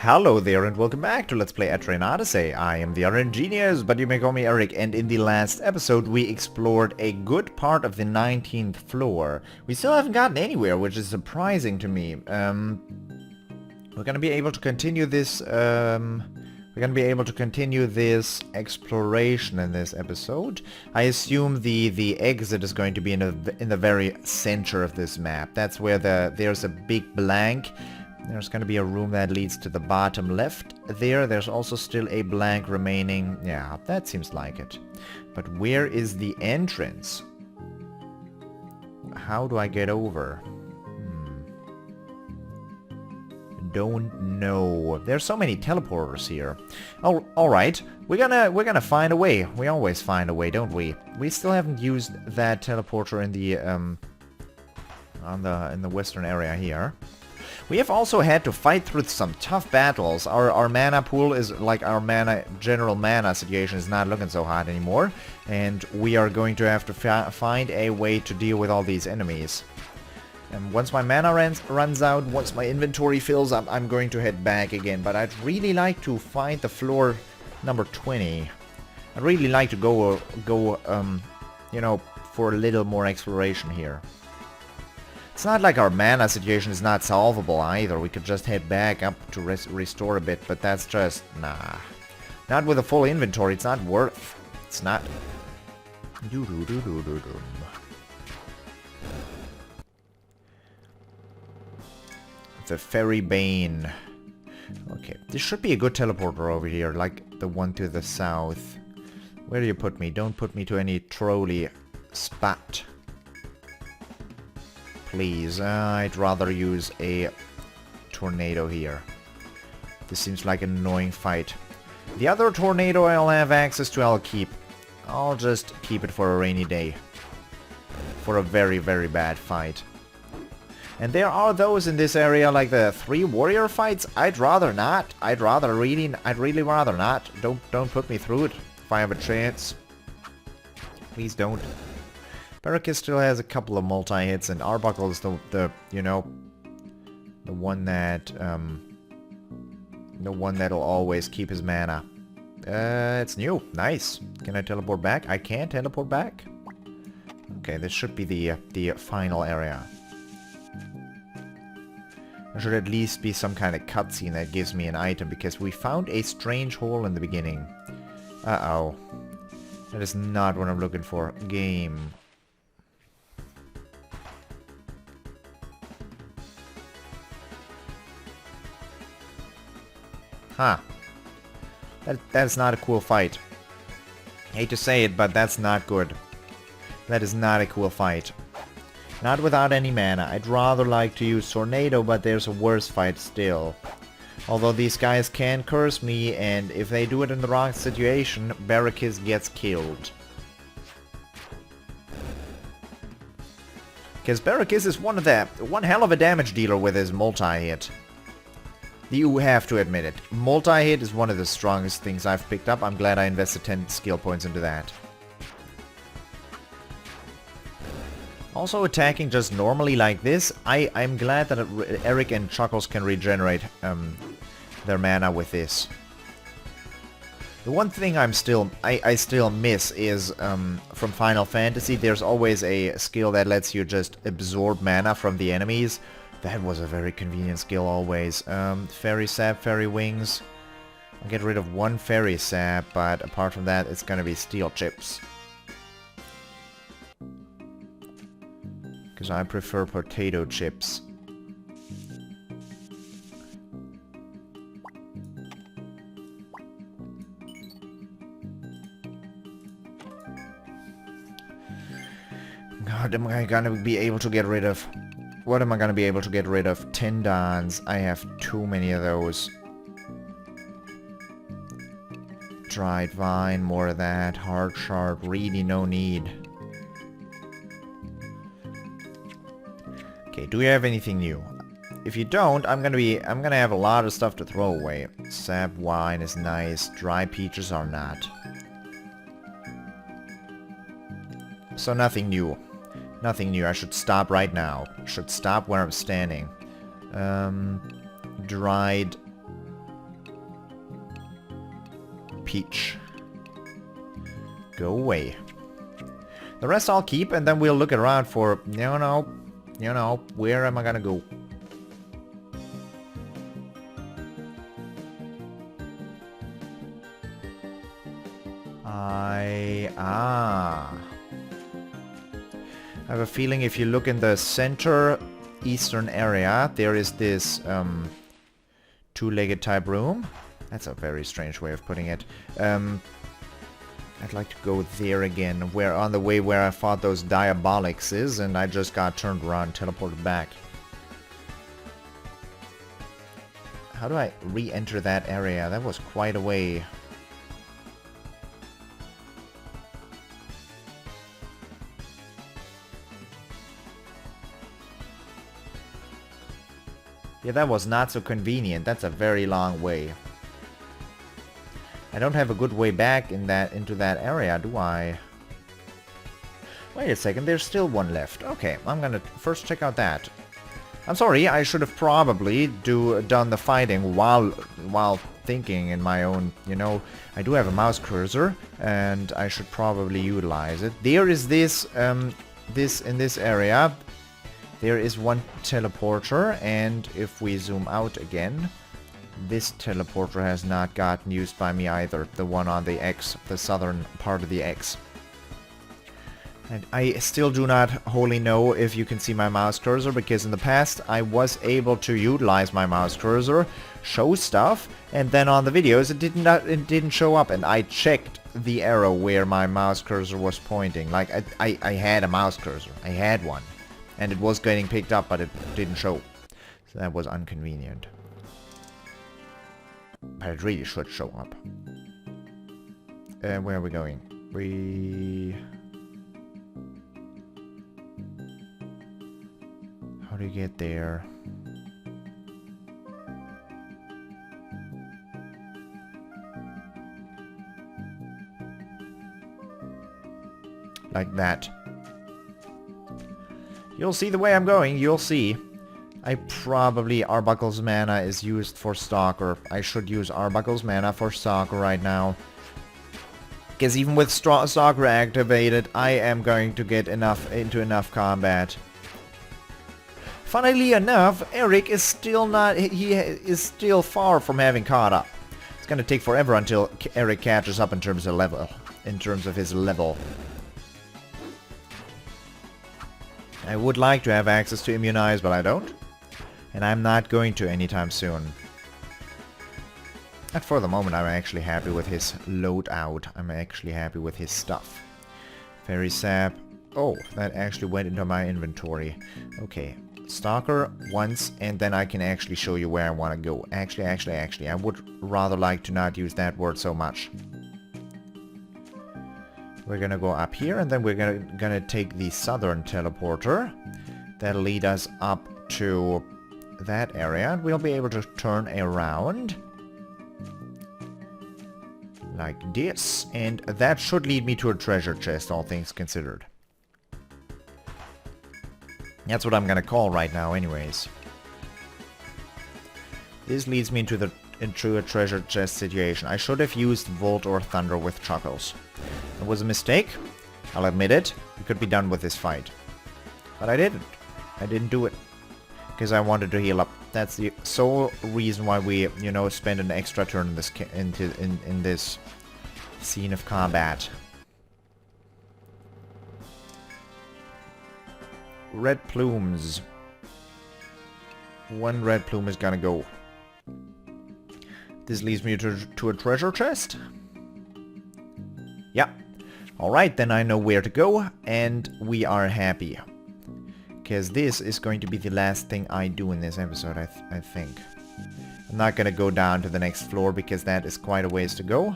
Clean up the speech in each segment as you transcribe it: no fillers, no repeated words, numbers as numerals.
Hello there and welcome back to Let's Play Etrian Odyssey. I am the RNGenius, but you may call me Eric, and in the last episode we explored a good part of the 19th floor. We still haven't gotten anywhere, which is surprising to me. We're gonna be able to continue this, exploration in this episode. I assume the exit is going to be in the very center of this map. That's where there's a big blank. There's going to be a room that leads to the bottom left there. There's also still a blank remaining. Yeah, that seems like it. But where is the entrance? How do I get over? Don't know. There's so many teleporters here. Oh, all right. We're gonna find a way. We always find a way, don't we? We still haven't used that teleporter in the in the western area here. We have also had to fight through some tough battles. Our mana pool is like our general mana situation is not looking so hot anymore, and we are going to have to find a way to deal with all these enemies. And once my mana runs out, once my inventory fills up, I'm going to head back again. But I'd really like to find the floor number 20. I'd really like to go you know, for a little more exploration here. It's not like our mana situation is not solvable either. We could just head back up to restore a bit, but that's just... nah. Not with a full inventory. It's not worth... It's not... The Fairy Bane. Okay, this should be a good teleporter over here, like the one to the south. Where do you put me? Don't put me to any trolley spot. Please, I'd rather use a tornado here. This seems like an annoying fight. The other tornado I'll have access to, I'll just keep it for a rainy day. For a very, very bad fight. And there are those in this area, like the 3 warrior fights. I'd rather not. I'd really rather not. Don't put me through it if I have a chance. Please don't. Barricus still has a couple of multi-hits, and Arbuckle is the you know, the one that'll always keep his mana. It's new. Nice. Can I teleport back? I can teleport back. Okay, this should be the final area. There should at least be some kind of cutscene that gives me an item, because we found a strange hole in the beginning. Uh-oh. That is not what I'm looking for. Game. Huh. That's not a cool fight. Hate to say it, but that's not good. That is not a cool fight. Not without any mana. I'd rather like to use Tornado, but there's a worse fight still. Although these guys can curse me, and if they do it in the wrong situation, Barricus gets killed. Because Barricus is one hell of a damage dealer with his multi-hit. You have to admit it. Multi-hit is one of the strongest things I've picked up. I'm glad I invested 10 skill points into that. Also, attacking just normally like this, I'm glad that Eric and Chuckles can regenerate their mana with this. The one thing I still miss is from Final Fantasy, there's always a skill that lets you just absorb mana from the enemies. That was a very convenient skill always. Fairy Sap, Fairy Wings. I'll get rid of one Fairy Sap, but apart from that, it's gonna be Steel Chips. Because I prefer potato chips. God, am I gonna be able to get rid of... What am I gonna be able to get rid of? Tendons. I have too many of those. Dried Vine, more of that. Hard Shard, really no need. Okay, do we have anything new? If you don't, I'm gonna have a lot of stuff to throw away. Sap Wine is nice. Dry Peaches are not. So nothing new. Nothing new. I should stop right now. I should stop where I'm standing. Dried... Dried Vine, more of that. Hard Shard, really no need. Okay, do we have anything new? If you don't, I'm gonna have a lot of stuff to throw away. Sap Wine is nice. Dry Peaches are not. So nothing new. Nothing new. I should stop right now. I should stop where I'm standing. Dried peach. Go away. The rest I'll keep, and then we'll look around for, you know, where am I gonna go? I have a feeling if you look in the center eastern area, there is this two-legged type room. That's a very strange way of putting it. I'd like to go there again, where on the way where I fought those diabolics is, and I just got turned around and teleported back. How do I re-enter that area? That was quite a way. Yeah, that was not so convenient. That's a very long way. I don't have a good way back into that area, do I? Wait a second, there's still one left. Okay, I'm gonna first check out that. I'm sorry, I should have probably done the fighting while thinking in my own, you know, I do have a mouse cursor, and I should probably utilize it. There is this, in this area, there is one teleporter, and if we zoom out again, this teleporter has not gotten used by me either. The one on the X, the southern part of the X. And I still do not wholly know if you can see my mouse cursor, because in the past I was able to utilize my mouse cursor, show stuff, and then on the videos it didn't show up, and I checked the arrow where my mouse cursor was pointing. Like I had a mouse cursor. I had one. And it was getting picked up, but it didn't show. So that was inconvenient. But it really should show up. Where are we going? How do you get there? Like that. You'll see the way I'm going, you'll see. I probably, Arbuckle's mana is used for Stalker. I should use Arbuckle's mana for Stalker right now. Because even with Stalker activated, I am going to get into enough combat. Funnily enough, Eric is still not, he is still far from having caught up. It's gonna take forever until Eric catches up in terms of his level. I would like to have access to Immunize, but I don't. And I'm not going to anytime soon. And for the moment, I'm actually happy with his loadout. I'm actually happy with his stuff. Fairy Sap. Oh, that actually went into my inventory. Okay. Stalker once, and then I can actually show you where I want to go. Actually, I would rather like to not use that word so much. We're gonna go up here, and then we're gonna take the southern teleporter. That'll lead us up to that area, and we'll be able to turn around like this, and that should lead me to a treasure chest, all things considered. That's what I'm gonna call right now, anyways. This leads me into a treasure chest situation. I should have used Volt or Thunder with Chuckles. It was a mistake. I'll admit it. We could be done with this fight. But I didn't. I didn't do it. Because I wanted to heal up. That's the sole reason why we, you know, spend an extra turn in this scene of combat. Red plumes. One red plume is gonna go. This leads me to a treasure chest. Yeah. Alright, then I know where to go, and we are happy. Because this is going to be the last thing I do in this episode, I think. I'm not gonna go down to the next floor, because that is quite a ways to go.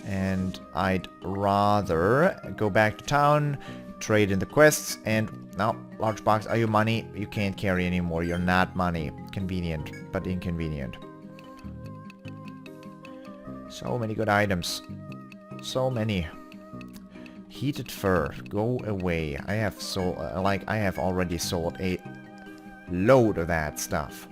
And I'd rather go back to town, trade in the quests, and... No, large box, are you money? You can't carry anymore, you're not money. Convenient, but inconvenient. So many good items. So many. Heated fur, go away. I have sold, I have already sold a load of that stuff.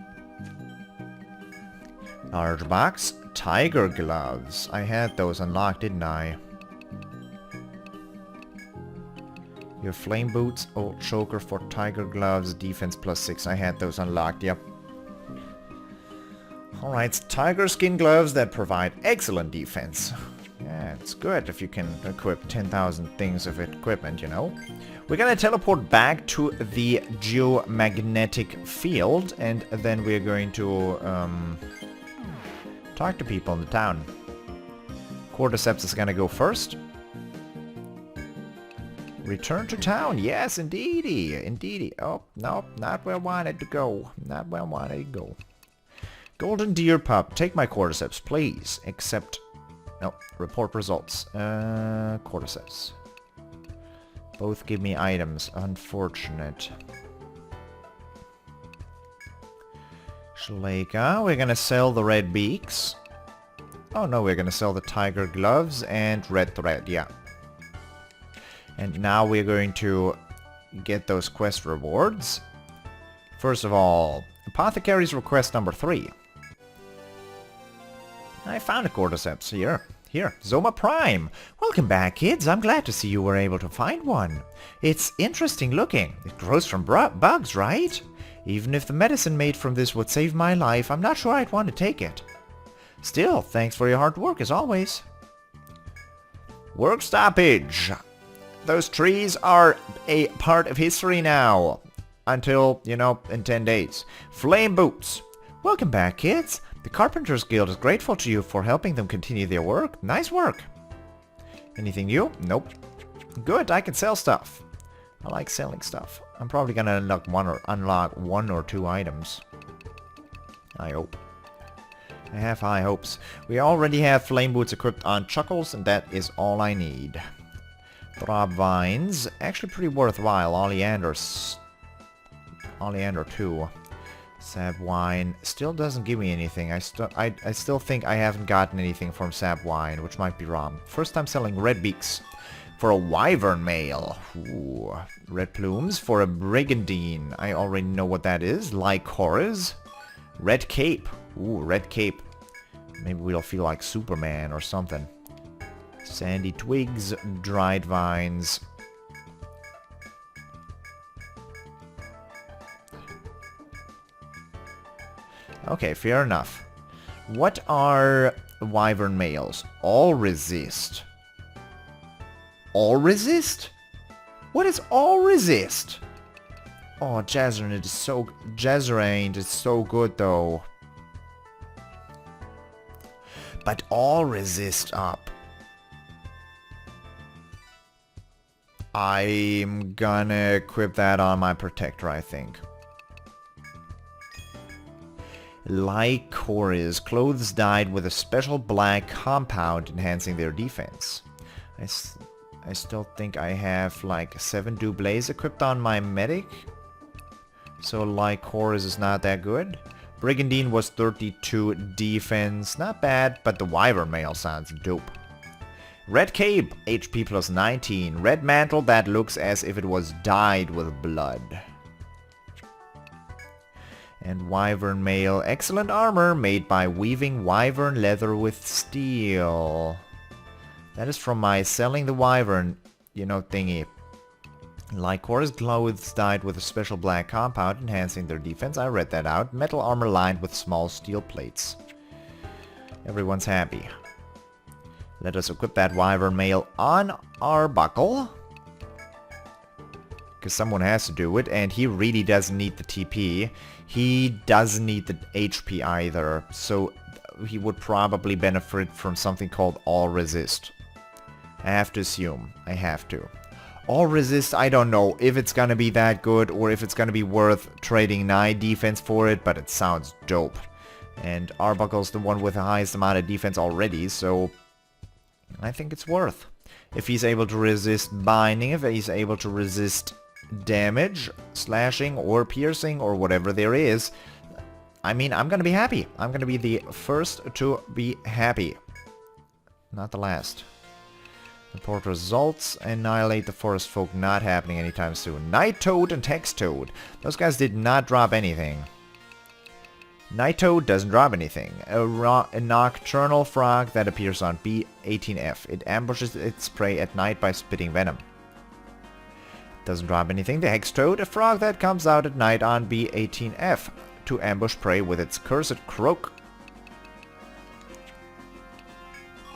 Large box. Tiger gloves. I had those unlocked, didn't I? Your flame boots. Oh, choker for tiger gloves. Defense +6. I had those unlocked, yep. Alright, tiger skin gloves that provide excellent defense. Yeah, it's good if you can equip 10,000 things of equipment, you know. We're gonna teleport back to the geomagnetic field, and then we're going to talk to people in the town. Cordyceps is gonna go first. Return to town. Yes, indeedy. Indeedy. Oh, no, not where I wanted to go. Not where I wanted to go. Golden Deer Pup. Take my Cordyceps, please. Except... No, report results. Cordyceps. Both give me items. Unfortunate. Shaleka. We're gonna sell the red beaks. Oh no, we're gonna sell the tiger gloves and red thread, yeah. And now we're going to get those quest rewards. First of all, Apothecary's request number 3. I found a Cordyceps here. Here, Zoma Prime. Welcome back, kids. I'm glad to see you were able to find one. It's interesting looking. It grows from bugs, right? Even if the medicine made from this would save my life, I'm not sure I'd want to take it. Still, thanks for your hard work as always. Work stoppage. Those trees are a part of history now. Until, you know, in 10 days. Flame boots. Welcome back, kids. The Carpenters Guild is grateful to you for helping them continue their work. Nice work. Anything new? Nope. Good, I can sell stuff. I like selling stuff. I'm probably gonna unlock one or two items. I hope. I have high hopes. We already have flame boots equipped on Chuckles, and that is all I need. Throb vines, actually pretty worthwhile. Oleander 2. Sap wine still doesn't give me anything. I still think I haven't gotten anything from sap wine, which might be wrong. First I'm selling red beaks for a wyvern male. Ooh. Red plumes for a brigandine. I already know what that is. Lycoris. Red cape. Ooh, red cape. Maybe we'll feel like Superman or something. Sandy twigs, dried vines. Okay, fair enough. What are wyvern males? All resist. All resist? What is all resist? Oh, Jazzerain is so good though. But all resist up. I'm gonna equip that on my protector, I think. Lycoris. Clothes dyed with a special black compound enhancing their defense. I still think I have like 7 doublés equipped on my medic. So Lycoris is not that good. Brigandine was 32 defense. Not bad, but the wyvern male sounds dope. Red cape, HP plus 19. Red mantle that looks as if it was dyed with blood. And wyvern male, excellent armor made by weaving wyvern leather with steel. That is from my selling the wyvern, you know, thingy. Lycoris clothes dyed with a special black compound enhancing their defense. I read that out. Metal armor lined with small steel plates. Everyone's happy. Let us equip that wyvern male on our buckle. Because someone has to do it, and he really doesn't need the TP. He doesn't need the HP either, so he would probably benefit from something called All Resist. I have to assume. I have to. All Resist, I don't know if it's gonna be that good or if it's gonna be worth trading 9 defense for it, but it sounds dope. And Arbuckle's the one with the highest amount of defense already, so I think it's worth. If he's able to resist binding, if he's able to resist damage, slashing, or piercing, or whatever there is, I mean, I'm gonna be happy. I'm gonna be the first to be happy. Not the last. Report results. Annihilate the forest folk, not happening anytime soon. Night Toad and Text Toad. Those guys did not drop anything. Night doesn't drop anything. A nocturnal frog that appears on B18F. It ambushes its prey at night by spitting venom. Doesn't drop anything. The Hex Toad, a frog that comes out at night on B18F to ambush prey with its cursed croak.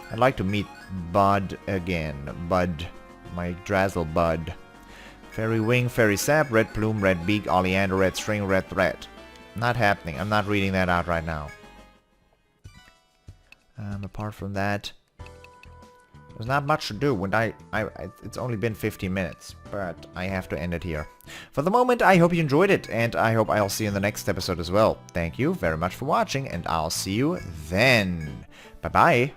I'd like to meet Bud again. Bud. My Yggdrasil Bud. Fairy Wing, Fairy Sap, Red Plume, Red Beak, Oleander, Red String, Red Thread. Not happening. I'm not reading that out right now. Apart from that, there's not much to do. When it's only been 15 minutes, but I have to end it here. For the moment, I hope you enjoyed it, and I hope I'll see you in the next episode as well. Thank you very much for watching, and I'll see you then. Bye-bye.